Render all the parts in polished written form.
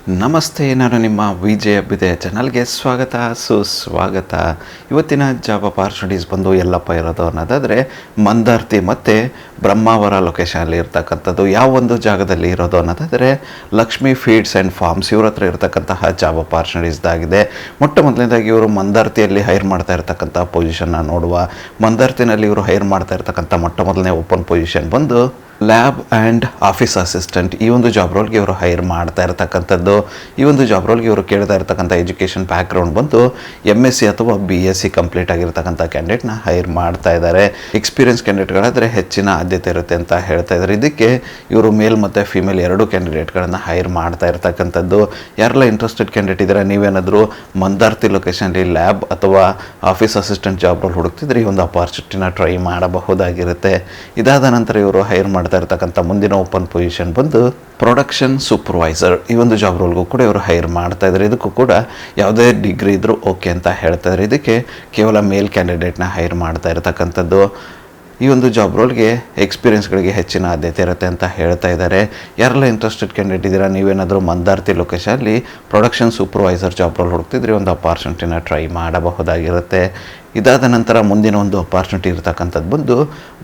ನಮಸ್ತೆ, ನಾನು ನಿಮ್ಮ ವಿಜಯ ಬಿದೆ ಚಾನಲ್ಗೆ ಸ್ವಾಗತ ಸುಸ್ವಾಗತ. ಇವತ್ತಿನ ಜಾಬ್ ಅಪಾರ್ಚುನಿಟೀಸ್ ಬಂದು ಎಲ್ಲಪ್ಪ ಇರೋದು ಅನ್ನೋದಾದರೆ ಮಂದಾರ್ತಿ ಮತ್ತು ಬ್ರಹ್ಮಾವರ ಲೊಕೇಶನಲ್ಲಿ ಇರ್ತಕ್ಕಂಥದ್ದು. ಯಾವ ಒಂದು ಜಾಗದಲ್ಲಿ ಇರೋದು ಅನ್ನೋದಾದರೆ ಲಕ್ಷ್ಮೀ ಫೀಡ್ಸ್ ಆ್ಯಂಡ್ ಫಾರ್ಮ್ಸ್ ಇವ್ರ ಹತ್ರ ಇರತಕ್ಕಂತಹ ಜಾಬ್ ಅಪಾರ್ಚುನಿಟೀಸ್ದಾಗಿದೆ. ಮೊಟ್ಟ ಮೊದಲನೇದಾಗಿ ಇವರು ಮಂದಾರ್ತಿಯಲ್ಲಿ ಹೈರ್ ಮಾಡ್ತಾ ಇರ್ತಕ್ಕಂಥ ಪೊಸಿಷನ್ನ ನೋಡುವ. ಮಂದಾರ್ತಿನಲ್ಲಿ ಇವರು ಹೈರ್ ಮಾಡ್ತಾ ಇರ್ತಕ್ಕಂಥ ಮೊಟ್ಟ ಮೊದಲನೇ ಓಪನ್ ಪೊಸಿಷನ್ ಬಂದು ಲ್ಯಾಬ್ ಆ್ಯಂಡ್ ಆಫೀಸ್ ಅಸಿಸ್ಟೆಂಟ್. ಈ ಒಂದು ಜಾಬ್ ರೋಲ್ಗೆ ಇವರು ಹೈರ್ ಮಾಡ್ತಾ ಇರ್ತಕ್ಕಂಥದ್ದು. ಈ ಒಂದು ಜಾಬ್ ರೋಲ್ಗೆ ಇವರು ಕೇಳ್ತಾ ಇರ್ತಕ್ಕಂಥ ಎಜುಕೇಷನ್ ಬ್ಯಾಕ್ಗ್ರೌಂಡ್ ಬಂದು MSc ಅಥವಾ BSc ಕಂಪ್ಲೀಟ್ ಆಗಿರ್ತಕ್ಕಂಥ ಕ್ಯಾಂಡಿಡೇಟ್ನ ಹೈರ್ ಮಾಡ್ತಾ ಇದ್ದಾರೆ. ಎಕ್ಸ್ಪೀರಿಯನ್ಸ್ ಕ್ಯಾಂಡಿಡೇಟ್ಗಳಾದರೆ ಹೆಚ್ಚಿನ ಆದ್ಯತೆ ಇರುತ್ತೆ ಅಂತ ಹೇಳ್ತಾ ಇದ್ದಾರೆ. ಇದಕ್ಕೆ ಇವರು ಮೇಲ್ ಮತ್ತು ಫಿಮೇಲ್ ಎರಡೂ ಕ್ಯಾಂಡಿಡೇಟ್ಗಳನ್ನು ಹೈರ್ ಮಾಡ್ತಾ ಇರ್ತಕ್ಕಂಥದ್ದು. ಯಾರೆಲ್ಲ ಇಂಟ್ರೆಸ್ಟೆಡ್ ಕ್ಯಾಂಡಿಡೇಟ್ ಇದ್ದಾರೆ, ನೀವೇನಾದರೂ ಮಂದಾರ್ತಿ ಲೊಕೇಶನಲ್ಲಿ ಲ್ಯಾಬ್ ಅಥವಾ ಆಫೀಸ್ ಅಸಿಸ್ಟೆಂಟ್ ಜಾಬ್ ರೋಲ್ ಹುಡುಕ್ತಿದ್ರೆ ಈ ಒಂದು ಅಪಾರ್ಚುನಿಟಿನ ಟ್ರೈ ಮಾಡಬಹುದಾಗಿರುತ್ತೆ. ಇದಾದ ನಂತರ ಇವರು ಹೈರ್ ಮಾಡ್ತಾ ಇರ್ತಕ್ಕಂಥ ಮುಂದಿನ ಓಪನ್ ಪೊಸಿಷನ್ ಬಂದು ಪ್ರೊಡಕ್ಷನ್ ಸೂಪರ್ವೈಸರ್. ಈ ಒಂದು ಜಾಬ್ ರೋಲ್ಗೂ ಕೂಡ ಇವರು ಹೈರ್ ಮಾಡ್ತಾ ಇದ್ದಾರೆ. ಇದಕ್ಕೂ ಕೂಡ ಯಾವುದೇ ಡಿಗ್ರಿ ಇದ್ರೂ ಓಕೆ ಅಂತ ಹೇಳ್ತಾ ಇದ್ದಾರೆ. ಇದಕ್ಕೆ ಕೇವಲ ಮೇಲ್ ಕ್ಯಾಂಡಿಡೇಟ್ನ ಹೈರ್ ಮಾಡ್ತಾ ಇರತಕ್ಕಂಥದ್ದು. ಈ ಒಂದು ಜಾಬ್ ರೋಲ್ಗೆ ಎಕ್ಸ್ಪೀರಿಯನ್ಸ್ಗಳಿಗೆ ಹೆಚ್ಚಿನ ಆದ್ಯತೆ ಇರುತ್ತೆ ಅಂತ ಹೇಳ್ತಾ ಇದ್ದಾರೆ. ಯಾರೆಲ್ಲ ಇಂಟ್ರೆಸ್ಟೆಡ್ ಕ್ಯಾಂಡಿಡೇಟ್ ಇದ್ದೀರಾ, ನೀವೇನಾದರೂ ಮಂದಾರ್ತಿ ಲೊಕೇಶನಲ್ಲಿ ಪ್ರೊಡಕ್ಷನ್ ಸೂಪರ್ವೈಸರ್ ಜಾಬ್ ರೋಲ್ ಹುಡುಕ್ತಿದ್ರೆ ಒಂದು ಅಪಾರ್ಚುನಿಟಿನ ಟ್ರೈ ಮಾಡಬಹುದಾಗಿರುತ್ತೆ. ಇದಾದ ನಂತರ ಮುಂದಿನ ಒಂದು ಅಪಾರ್ಚುನಿಟಿ ಇರ್ತಕ್ಕಂಥದ್ದು ಬಂದು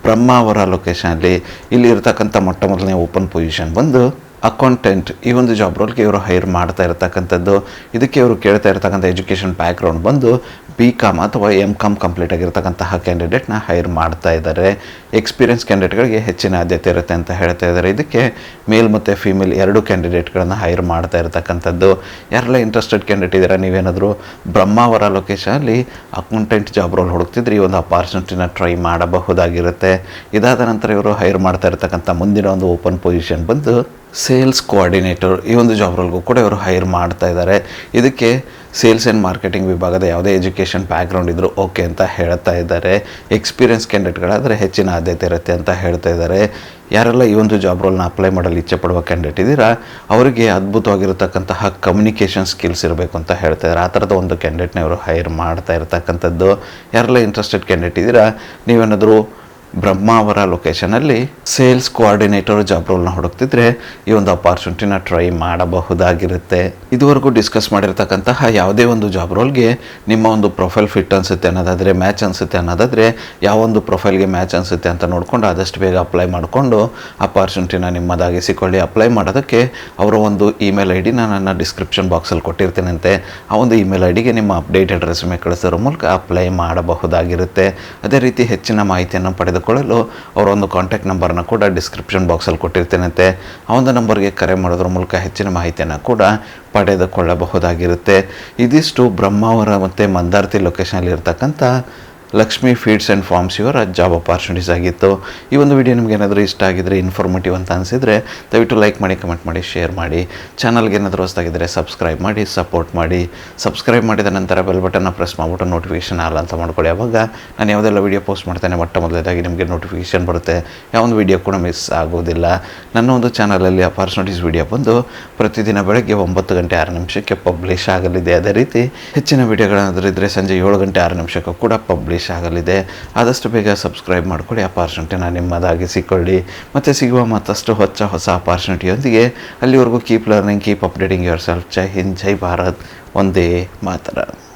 ಬ್ರಹ್ಮಾವರ ಲೊಕೇಶನಲ್ಲಿ. ಇಲ್ಲಿ ಇರ್ತಕ್ಕಂಥ ಮೊಟ್ಟ ಮೊದಲನೇ ಓಪನ್ ಪೊಸಿಷನ್ ಬಂದು ಅಕೌಂಟೆಂಟ್. ಈ ಒಂದು ಜಾಬ್ ರೋಲ್ಗೆ ಇವರು ಹೈರ್ ಮಾಡ್ತಾ ಇರತಕ್ಕಂಥದ್ದು. ಇದಕ್ಕೆ ಇವರು ಕೇಳ್ತಾ ಇರತಕ್ಕಂಥ ಎಜುಕೇಷನ್ ಬ್ಯಾಕ್ಗ್ರೌಂಡ್ ಬಂದು BCom ಅಥವಾ MCom ಕಂಪ್ಲೀಟ್ ಆಗಿರ್ತಕ್ಕಂತಹ ಕ್ಯಾಂಡಿಡೇಟ್ನ ಹೈರ್ ಮಾಡ್ತಾ ಇದ್ದಾರೆ. ಎಕ್ಸ್ಪೀರಿಯನ್ಸ್ ಕ್ಯಾಂಡಿಡೇಟ್ಗಳಿಗೆ ಹೆಚ್ಚಿನ ಆದ್ಯತೆ ಇರುತ್ತೆ ಅಂತ ಹೇಳ್ತಾ ಇದ್ದಾರೆ. ಇದಕ್ಕೆ ಮೇಲ್ ಮತ್ತು ಫಿಮೇಲ್ ಎರಡೂ ಕ್ಯಾಂಡಿಡೇಟ್ಗಳನ್ನು ಹೈರ್ ಮಾಡ್ತಾ ಇರತಕ್ಕಂಥದ್ದು. ಯಾರೆಲ್ಲ ಇಂಟ್ರೆಸ್ಟೆಡ್ ಕ್ಯಾಂಡಿಡೇಟ್ ಇದ್ದೀರಾ, ನೀವೇನಾದರೂ ಬ್ರಹ್ಮಾವರ ಲೊಕೇಶನಲ್ಲಿ ಅಕೌಂಟೆಂಟ್ ಜಾಬ್ ರೋಲ್ ಹುಡುಕ್ತಿದ್ರೆ ಈ ಒಂದು ಅಪಾರ್ಚುನಿಟಿನ ಟ್ರೈ ಮಾಡಬಹುದಾಗಿರುತ್ತೆ. ಇದಾದ ನಂತರ ಇವರು ಹೈರ್ ಮಾಡ್ತಾ ಇರತಕ್ಕಂಥ ಮುಂದಿನ ಒಂದು ಓಪನ್ ಪೊಸಿಷನ್ ಬಂದು ಸೇಲ್ಸ್ ಕೋಆರ್ಡಿನೇಟರ್. ಈ ಒಂದು ಜಾಬ್ ರೋಲ್ಗೂ ಕೂಡ ಇವರು ಹೈರ್ ಮಾಡ್ತಾ ಇದ್ದಾರೆ. ಇದಕ್ಕೆ ಸೇಲ್ಸ್ ಆ್ಯಂಡ್ ಮಾರ್ಕೆಟಿಂಗ್ ವಿಭಾಗದ ಯಾವುದೇ ಎಜುಕೇಷನ್ ಬ್ಯಾಕ್ಗ್ರೌಂಡ್ ಇದ್ದರೂ ಓಕೆ ಅಂತ ಹೇಳ್ತಾ ಇದ್ದಾರೆ. ಎಕ್ಸ್ಪೀರಿಯನ್ಸ್ ಕ್ಯಾಂಡಿಡೇಟ್ಗಳಾದರೆ ಹೆಚ್ಚಿನ ಆದ್ಯತೆ ಇರುತ್ತೆ ಅಂತ ಹೇಳ್ತಾ ಇದ್ದಾರೆ. ಯಾರೆಲ್ಲ ಈ ಒಂದು ಜಾಬ್ ರೋಲ್ನ ಅಪ್ಲೈ ಮಾಡಲು ಇಚ್ಛೆ ಪಡುವ ಕ್ಯಾಂಡಿಡೇಟ್ ಇದ್ದೀರಾ, ಅವರಿಗೆ ಅದ್ಭುತವಾಗಿರತಕ್ಕಂತಹ ಕಮ್ಯುನಿಕೇಷನ್ ಸ್ಕಿಲ್ಸ್ ಇರಬೇಕು ಅಂತ ಹೇಳ್ತಾ ಇದ್ದಾರೆ. ಆ ಥರದ ಒಂದು ಕ್ಯಾಂಡಿಡೇಟ್ನ ಇವರು ಹೈರ್ ಮಾಡ್ತಾ ಇರ್ತಕ್ಕಂಥದ್ದು. ಯಾರೆಲ್ಲ ಇಂಟ್ರೆಸ್ಟೆಡ್ ಕ್ಯಾಂಡಿಡೇಟ್ ಇದ್ದೀರಾ, ನೀವೇನಾದರೂ ಬ್ರಹ್ಮಾವರ ಲೊಕೇಶನಲ್ಲಿ ಸೇಲ್ಸ್ ಕೋಆರ್ಡಿನೇಟರ್ ಜಾಬ್ ರೋಲ್ನ ಹುಡುಕ್ತಿದ್ರೆ ಈ ಒಂದು ಅಪಾರ್ಚುನಿಟಿನ ಟ್ರೈ ಮಾಡಬಹುದಾಗಿರುತ್ತೆ. ಇದುವರೆಗೂ ಡಿಸ್ಕಸ್ ಮಾಡಿರ್ತಕ್ಕಂತಹ ಯಾವುದೇ ಒಂದು ಜಾಬ್ ರೋಲ್ಗೆ ನಿಮ್ಮ ಒಂದು ಪ್ರೊಫೈಲ್ ಫಿಟ್ ಅನಿಸುತ್ತೆ ಅನ್ನೋದಾದರೆ, ಮ್ಯಾಚ್ ಅನಿಸುತ್ತೆ ಅನ್ನೋದಾದರೆ, ಯಾವೊಂದು ಪ್ರೊಫೈಲ್ಗೆ ಮ್ಯಾಚ್ ಅನಿಸುತ್ತೆ ಅಂತ ನೋಡಿಕೊಂಡು ಆದಷ್ಟು ಬೇಗ ಅಪ್ಲೈ ಮಾಡಿಕೊಂಡು ಅಪಾರ್ಚುನಿಟಿನ ನಿಮ್ಮದಾಗಿಸಿಕೊಳ್ಳಿ. ಅಪ್ಲೈ ಮಾಡೋದಕ್ಕೆ ಅವರ ಒಂದು ಇಮೇಲ್ ID ನನ್ನ ಡಿಸ್ಕ್ರಿಪ್ಷನ್ ಬಾಕ್ಸಲ್ಲಿ ಕೊಟ್ಟಿರ್ತೀನಂತೆ. ಆ ಒಂದು ಇಮೇಲ್ IDಗೆ ನಿಮ್ಮ ಅಪ್ಡೇಟೆಡ್ ರೆಸ್ಯೂಮೆ ಕಳಿಸೋದ್ರ ಮೂಲಕ ಅಪ್ಲೈ ಮಾಡಬಹುದಾಗಿರುತ್ತೆ. ಅದೇ ರೀತಿ ಹೆಚ್ಚಿನ ಮಾಹಿತಿಯನ್ನು ಪಡೆದುಕೊಳ್ಳಲು ಅವರ ಒಂದು ಕಾಂಟ್ಯಾಕ್ಟ್ ನಂಬರ್ನ ಕೂಡ ಡಿಸ್ಕ್ರಿಪ್ಷನ್ ಬಾಕ್ಸಲ್ಲಿ ಕೊಟ್ಟಿರ್ತೇನಂತೆ. ಆ ಒಂದು ನಂಬರ್ಗೆ ಕರೆ ಮಾಡೋದ್ರ ಮೂಲಕ ಹೆಚ್ಚಿನ ಮಾಹಿತಿಯನ್ನು ಕೂಡ ಪಡೆದುಕೊಳ್ಳಬಹುದಾಗಿರುತ್ತೆ. ಇದಿಷ್ಟು ಬ್ರಹ್ಮಾವರ ಮತ್ತು ಮಂದಾರ್ತಿ ಲೊಕೇಶನಲ್ಲಿ ಇರ್ತಕ್ಕಂಥ ಲಕ್ಷ್ಮೀ ಫೀಡ್ಸ್ ಆ್ಯಂಡ್ ಫಾರ್ಮ್ಸ್ ಇವರ ಜಾಬ್ ಅಪಾರ್ಚುನಿಟೀಸ್ ಆಗಿತ್ತು. ಈ ಒಂದು ವಿಡಿಯೋ ನಿಮ್ಗೆ ಏನಾದರೂ ಇಷ್ಟ ಆಗಿದ್ದರೆ, ಇನ್ಫಾರ್ಮೇಟಿವ್ ಅಂತ ಅನಿಸಿದರೆ ದಯವಿಟ್ಟು ಲೈಕ್ ಮಾಡಿ, ಕಮೆಂಟ್ ಮಾಡಿ, ಶೇರ್ ಮಾಡಿ. ಚಾನಲ್ಗೆ ಏನಾದರೂ ಹೊಸದಾಗಿದ್ದರೆ ಸಬ್ಸ್ಕ್ರೈಬ್ ಮಾಡಿ, ಸಪೋರ್ಟ್ ಮಾಡಿ. ಸಬ್ಸ್ಕ್ರೈಬ್ ಮಾಡಿದ ನಂತರ ಬೆಲ್ ಬಟನ್ನ ಪ್ರೆಸ್ ಮಾಡಿಬಿಟ್ಟು ನೋಟಿಫಿಕೇಷನ್ ಆಲ್ ಅಂತ ಮಾಡ್ಕೊಳ್ಳಿ. ಆವಾಗ ನಾನು ಯಾವುದೆಲ್ಲ ವೀಡಿಯೋ ಪೋಸ್ಟ್ ಮಾಡ್ತೇನೆ ಮೊಟ್ಟ ಮೊದಲನೇದಾಗಿ ನಿಮಗೆ ನೋಟಿಫಿಕೇಷನ್ ಬರುತ್ತೆ. ಯಾವೊಂದು ವೀಡಿಯೋ ಕೂಡ ಮಿಸ್ ಆಗೋದಿಲ್ಲ. ನನ್ನ ಒಂದು ಚಾನಲಲ್ಲಿ ಅಪಾರ್ಚುನಿಟೀಸ್ ವೀಡಿಯೋ ಬಂದು ಪ್ರತಿದಿನ ಬೆಳಗ್ಗೆ 9 ಗಂಟೆ 6 ನಿಮಿಷಕ್ಕೆ ಪಬ್ಲಿಷ್ ಆಗಲಿದೆ. ಅದೇ ರೀತಿ ಹೆಚ್ಚಿನ ವೀಡಿಯೋಗಳಾದರೂ ಇದ್ದರೆ ಸಂಜೆ 7 ಗಂಟೆ 6 ನಿಮಿಷಕ್ಕೂ ಕೂಡ ಪಬ್ಲಿಷ್ ಆಗಲಿದೆ. ಆದಷ್ಟು ಬೇಗ ಸಬ್ಸ್ಕ್ರೈಬ್ ಮಾಡಿಕೊಳ್ಳಿ, ಅಪಾರ್ಚುನಿಟಿನ ನಿಮ್ಮದಾಗಿಸಿಕೊಳ್ಳಿ. ಮತ್ತು ಸಿಗುವ ಮತ್ತಷ್ಟು ಹೊಸ ಅಪಾರ್ಚುನಿಟಿಯೊಂದಿಗೆ ಅಲ್ಲಿವರೆಗೂ keep learning, keep updating yourself. ಜೈ ಹಿಂದ್, ಜೈ ಭಾರತ್, ವಂದೇ ಮಾತರಂ.